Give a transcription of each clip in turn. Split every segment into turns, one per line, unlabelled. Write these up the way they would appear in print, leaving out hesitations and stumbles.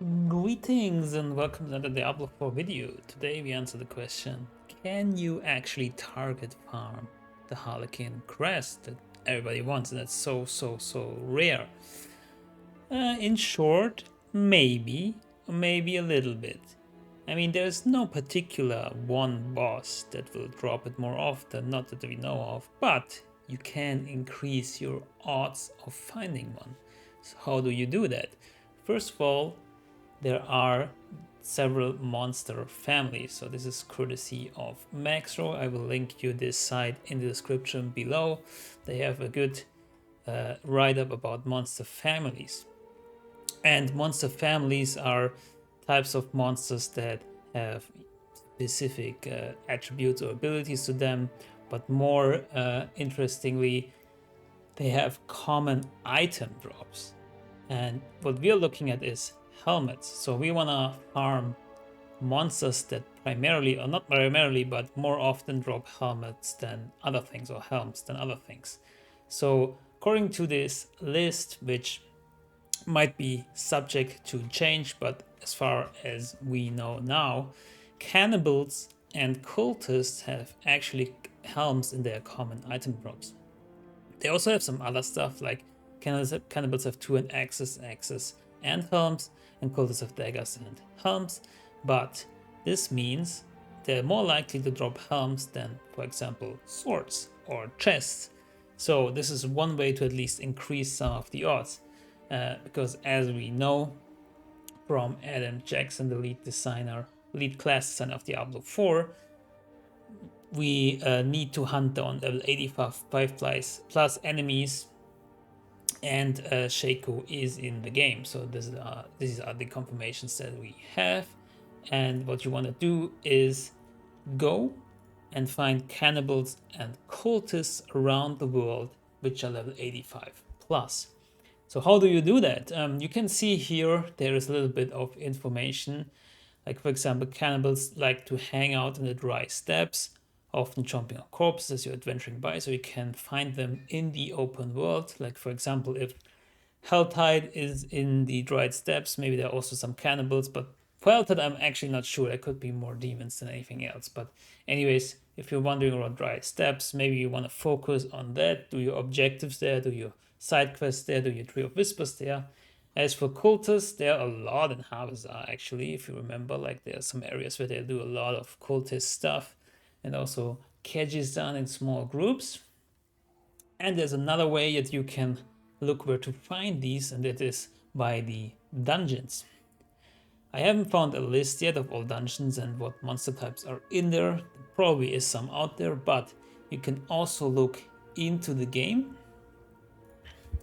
Greetings and welcome to another Diablo 4 video. Today we answer the question, can you actually target farm the Harlequin crest that everybody wants and that's so rare? In short, maybe a little bit. I mean, there's no particular one boss that will drop it more often, not that we know of, but you can increase your odds of finding one. So how do you do that? First of all, there are several monster families. So this is courtesy of Maxro. I will link you this site in the description below. They have a good write-up about monster families. And monster families are types of monsters that have specific attributes or abilities to them, but more interestingly, they have common item drops. And what we're looking at is helmets. So we want to farm monsters that primarily, or not primarily, but more often drop helmets than other things, or helms than other things. So according to this list, which might be subject to change, but as far as we know now, cannibals and cultists have actually helms in their common item drops. They also have some other stuff like cannibals have 2 and axes, and helms, and cultists have daggers and helms, but this means they're more likely to drop helms than, for example, swords or chests. So this is one way to at least increase some of the odds, because as we know from Adam Jackson, the lead class designer of Diablo 4, we need to hunt down level 85 plus enemies, and Shaco is in the game. So these are the confirmations that we have. And what you want to do is go and find cannibals and cultists around the world which are level 85 plus. So how do you do that? You can see here there is a little bit of information. Like, for example, cannibals like to hang out in the dry steppes, often jumping on corpses as you're adventuring by, so you can find them in the open world. Like, for example, if Helltide is in the dried steppes, maybe there are also some cannibals, but for Helltide, I'm actually not sure. There could be more demons than anything else. But anyways, if you're wandering around dry steppes, maybe you want to focus on that, do your objectives there, do your side quests there, do your Tree of Whispers there. As for cultists, there are a lot in Harvestar actually, if you remember. Like, there are some areas where they do a lot of cultist stuff, and also Kyrgyzstan in small groups. And there's another way that you can look where to find these, and that is by the dungeons. I haven't found a list yet of all dungeons and what monster types are in there. There probably is some out there, but you can also look into the game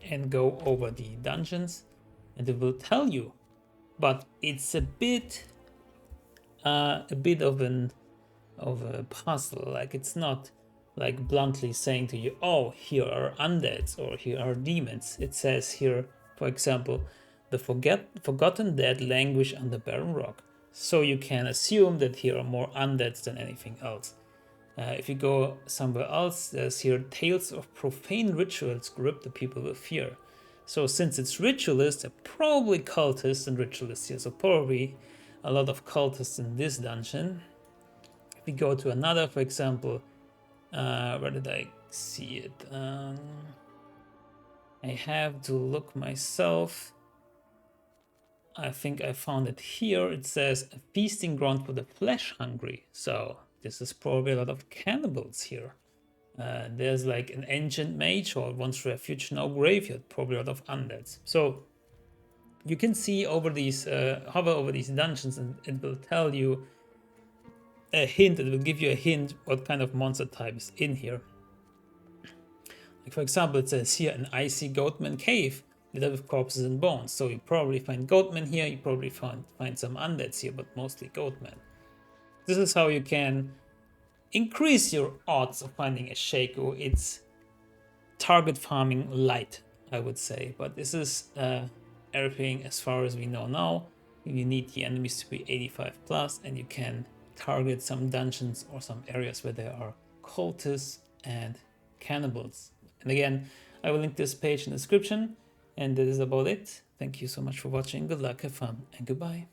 and go over the dungeons, and it will tell you. But it's a bit of a puzzle. Like, it's not like bluntly saying to you, oh, here are undeads or here are demons. It says here, for example, the forgotten dead languish under barren rock. So you can assume that here are more undeads than anything else. If you go somewhere else, there's here tales of profane rituals grip the people with fear. So since it's ritualists, they're probably cultists and ritualists here. So probably a lot of cultists in this dungeon. If we go to another, for example, where did I see it? I have to look myself. I think I found it here. It says a feasting ground for the flesh hungry. So this is probably a lot of cannibals here. There's like an ancient mage or once refuge, now graveyard, probably a lot of undeads. So you can see over these, hover over these dungeons, and it will tell you a hint. It will give you a hint what kind of monster type is in here. Like, for example, it says here an icy goatman cave littered with corpses and bones. So you probably find goatmen here. You probably find some undeads here, but mostly goatmen. This is how you can increase your odds of finding a Shaco. It's target farming light, I would say, but this is everything as far as we know now. You need the enemies to be 85 plus, and you can target some dungeons or some areas where there are cultists and cannibals. And again, I will link this page in the description, and that is about it. Thank you so much for watching. Good luck, have fun, and goodbye.